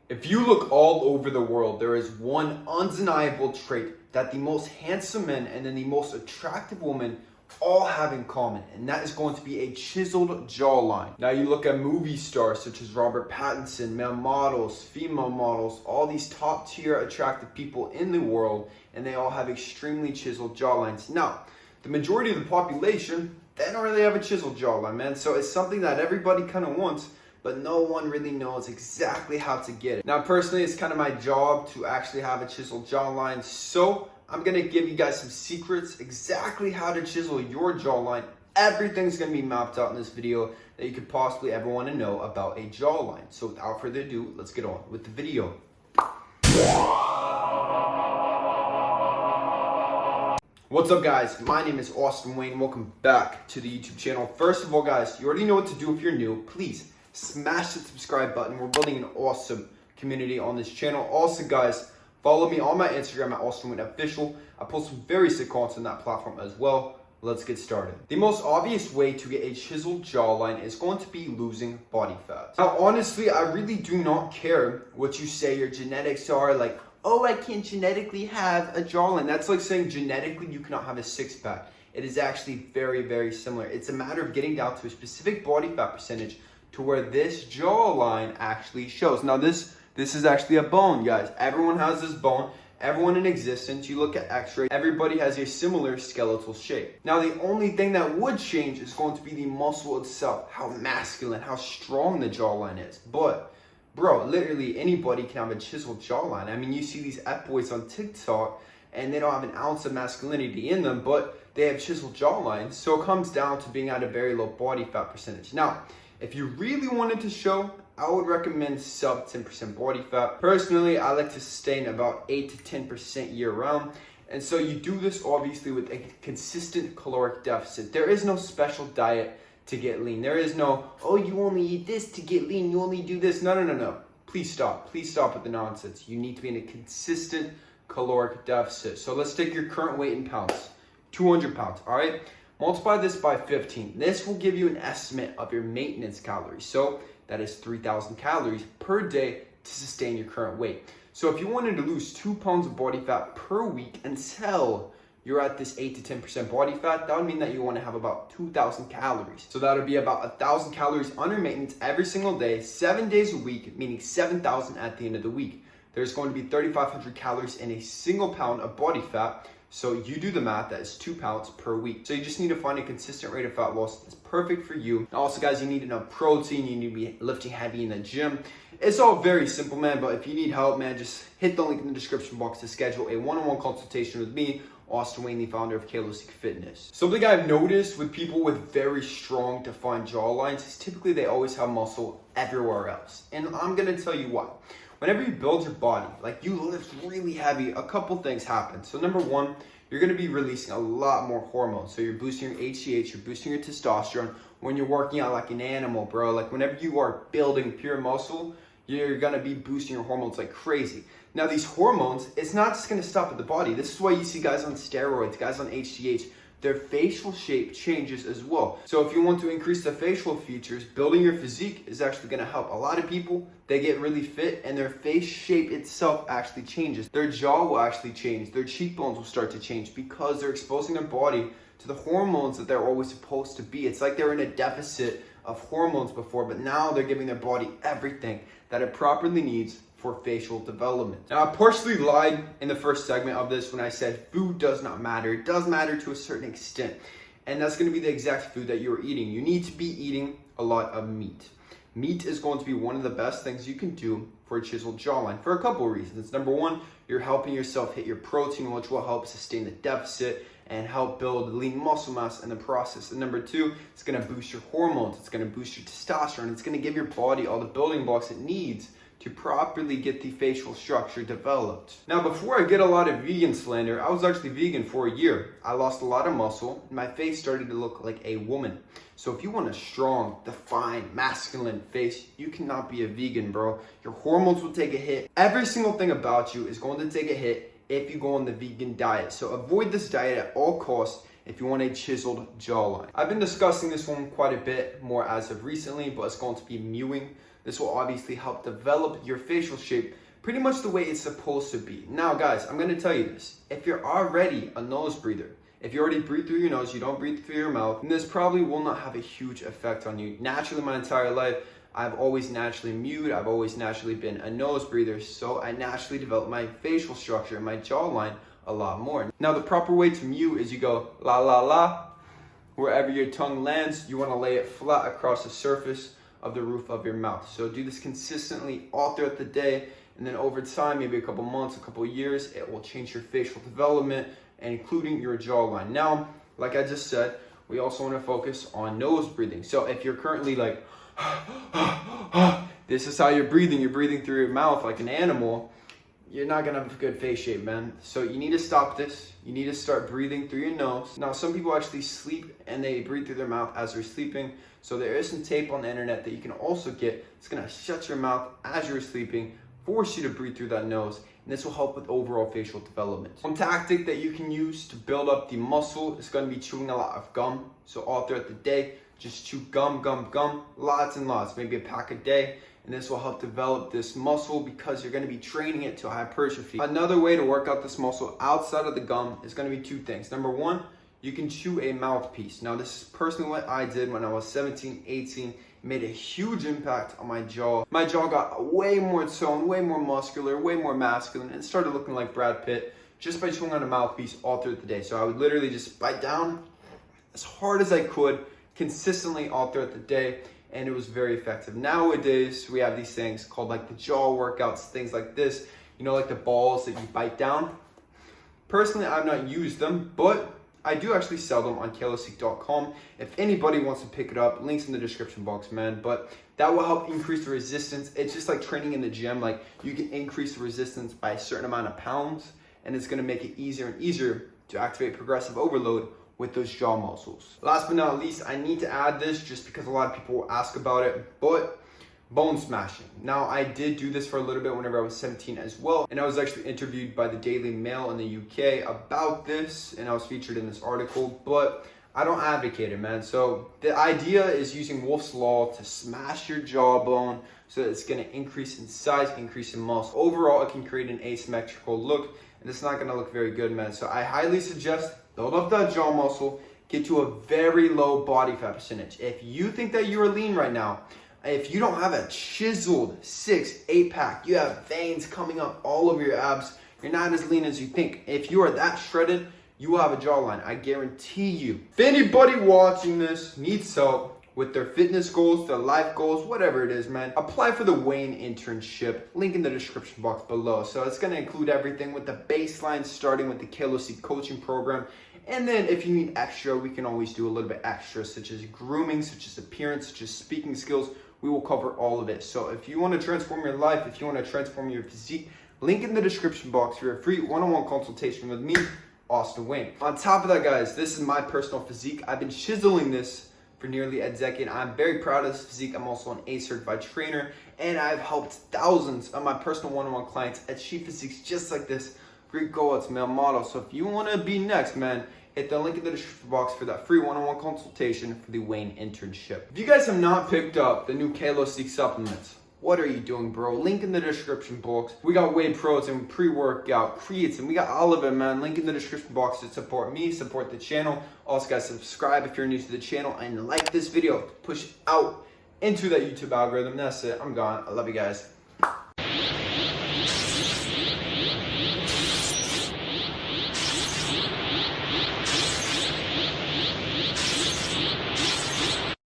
If you look all over the world, there is one undeniable trait that the most handsome men and then the most attractive women all have in common, and that is going to be a chiseled jawline. Now you look at movie stars such as Robert Pattinson, male models, female models, all these top tier attractive people in the world, and they all have extremely chiseled jawlines. Now, the majority of the population, they don't really have a chiseled jawline, man, so it's something that everybody kind of wants, but no one really knows exactly how to get it. Now, personally, it's kind of my job to actually have a chiseled jawline, so I'm gonna give you guys some secrets, exactly how to chisel your jawline. Everything's gonna be mapped out in this video that you could possibly ever wanna know about a jawline. So without further ado, let's get on with the video. What's up, guys? My name is Austin Wayne. Welcome back to the YouTube channel. First of all, guys, you already know what to do if you're new. Please smash the subscribe button. We're building an awesome community on this channel. Also, guys, follow me on my Instagram at AustinWayneOfficial. I post some very sick content on that platform as well. Let's get started. The most obvious way to get a chiseled jawline is going to be losing body fat. Now, honestly, I really do not care what you say your genetics are. Like, oh, I can't genetically have a jawline. That's like saying genetically you cannot have a six-pack. It is actually very, very similar. It's a matter of getting down to a specific body fat percentage to where this jawline actually shows. Now, this is actually a bone, guys. Everyone has this bone. Everyone in existence, you look at x-ray, everybody has a similar skeletal shape. Now, the only thing that would change is going to be the muscle itself, how masculine, how strong the jawline is. But, bro, literally anybody can have a chiseled jawline. I mean, you see these F-boys on TikTok, and they don't have an ounce of masculinity in them, but they have chiseled jawlines. So it comes down to being at a very low body fat percentage. Now, if you really wanted to show, I would recommend sub 10% body fat. Personally, I like to sustain about 8 to 10% year round. And so you do this obviously with a consistent caloric deficit. There is no special diet to get lean. There is no, oh, you only eat this to get lean, you only do this. No. Please stop. Please stop with the nonsense. You need to be in a consistent caloric deficit. So let's take your current weight in pounds, 200 pounds, all right? Multiply this by 15. This will give you an estimate of your maintenance calories. So that is 3,000 calories per day to sustain your current weight. So if you wanted to lose 2 pounds of body fat per week until you're at this 8 to 10% body fat, that would mean that you want to have about 2,000 calories. So that would be about 1,000 calories under maintenance every single day, 7 days a week, meaning 7,000 at the end of the week. There's going to be 3,500 calories in a single pound of body fat. So you do the math, that is 2 pounds per week. So you just need to find a consistent rate of fat loss that's perfect for you. Also, guys, you need enough protein. You need to be lifting heavy in the gym. It's all very simple, man. But if you need help, man, just hit the link in the description box to schedule a one-on-one consultation with me, Austin Wayne, the founder of Kalosique Fitness. Something I've noticed with people with very strong defined jawlines is typically they always have muscle everywhere else. And I'm going to tell you why. Whenever you build your body, like you lift really heavy, a couple things happen. So number one, you're going to be releasing a lot more hormones. So you're boosting your HGH, you're boosting your testosterone when you're working out like an animal, bro. Like whenever you are building pure muscle, you're going to be boosting your hormones like crazy. Now these hormones, it's not just going to stop at the body. This is why you see guys on steroids, guys on HGH, their facial shape changes as well. So if you want to increase the facial features, building your physique is actually going to help. A lot of people, they get really fit and their face shape itself actually changes. Their jaw will actually change. Their cheekbones will start to change because they're exposing their body to the hormones that they're always supposed to be. It's like they're in a deficit of hormones before, but now they're giving their body everything that it properly needs for facial development. Now, I partially lied in the first segment of this when I said food does not matter. It does matter to a certain extent, and that's going to be the exact food that you're eating. You need to be eating a lot of meat. Meat is going to be one of the best things you can do for a chiseled jawline for a couple of reasons. Number one, you're helping yourself hit your protein, which will help sustain the deficit and help build lean muscle mass in the process. And number two, it's going to boost your hormones. It's going to boost your testosterone. It's going to give your body all the building blocks it needs to properly get the facial structure developed. Now, before I get a lot of vegan slander, I was actually vegan for a year. I lost a lot of muscle, and my face started to look like a woman. So if you want a strong, defined, masculine face, you cannot be a vegan, bro. Your hormones will take a hit. Every single thing about you is going to take a hit if you go on the vegan diet. So avoid this diet at all costs if you want a chiseled jawline. I've been discussing this one quite a bit more as of recently, but it's going to be mewing. This will obviously help develop your facial shape pretty much the way it's supposed to be. Now guys, I'm going to tell you this. If you're already a nose breather, if you already breathe through your nose, you don't breathe through your mouth, then this probably will not have a huge effect on you. Naturally, my entire life, I've always naturally mewed. I've always naturally been a nose breather, so I naturally developed my facial structure and my jawline a lot more. Now, the proper way to mew is you go la la la. Wherever your tongue lands, you want to lay it flat across the surface of the roof of your mouth. So do this consistently all throughout the day, and then over time, maybe a couple months, a couple years, it will change your facial development, and including your jawline. Now, like I just said, we also want to focus on nose breathing. So if you're currently like, this is how you're breathing through your mouth like an animal, you're not gonna have a good face shape, man. So you need to stop this. You need to start breathing through your nose. Now, some people actually sleep and they breathe through their mouth as they're sleeping. So there is some tape on the internet that you can also get. It's gonna shut your mouth as you're sleeping, force you to breathe through that nose, and this will help with overall facial development. One tactic that you can use to build up the muscle is going to be chewing a lot of gum. So all throughout the day, just chew gum, lots and lots, maybe a pack a day, and this will help develop this muscle because you're going to be training it to hypertrophy. Another way to work out this muscle outside of the gum is going to be two things. Number one, you can chew a mouthpiece. Now, this is personally what I did when I was 17, 18. Made a huge impact on my jaw. My jaw got way more toned, way more muscular, way more masculine, and started looking like Brad Pitt just by chewing on a mouthpiece all throughout the day. So I would literally just bite down as hard as I could, consistently all throughout the day, and it was very effective. Nowadays, we have these things called like the jaw workouts, things like this, you know, like the balls that you bite down. Personally, I've not used them, but I do actually sell them on kalosique.com. If anybody wants to pick it up, links in the description box, man. But that will help increase the resistance. It's just like training in the gym. Like, you can increase the resistance by a certain amount of pounds, and it's going to make it easier and easier to activate progressive overload with those jaw muscles. Last but not least, I need to add this just because a lot of people will ask about it, but bone smashing. Now, I did do this for a little bit whenever I was 17 as well, and I was actually interviewed by the Daily Mail in the UK about this, and I was featured in this article, but I don't advocate it, man. So the idea is using Wolf's Law to smash your jawbone so that it's going to increase in size, increase in muscle. Overall, it can create an asymmetrical look, and it's not going to look very good, man. So I highly suggest build up that jaw muscle, get to a very low body fat percentage. If you think that you're lean right now, if you don't have a chiseled 6-8 pack, you have veins coming up all over your abs, you're not as lean as you think. If you are that shredded, you will have a jawline, I guarantee you. If anybody watching this needs help with their fitness goals, their life goals, whatever it is, man, apply for the Wayne internship. Link in the description box below. So it's gonna include everything with the baseline, starting with the kalosique coaching program. And then if you need extra, we can always do a little bit extra, such as grooming, such as appearance, such as speaking skills. We will cover all of it. So if you want to transform your life, if you want to transform your physique, link in the description box for a free one-on-one consultation with me, Austin Wayne. On top of that, guys, this is my personal physique. I've been chiseling this for nearly a decade. I'm very proud of this physique. I'm also an A certified trainer, and I've helped thousands of my personal one-on-one clients achieve physiques just like this. Greek goals, male model. So if you want to be next, man, hit the link in the description box for that free one-on-one consultation for the Wayne internship. If you guys have not picked up the new kalosique supplements, what are you doing, bro? Link in the description box. We got whey protein, pre-workout, creatine. We got all of it, man. Link in the description box to support me, support the channel. Also, guys, subscribe if you're new to the channel and like this video. Push out into that YouTube algorithm. That's it. I'm gone. I love you guys.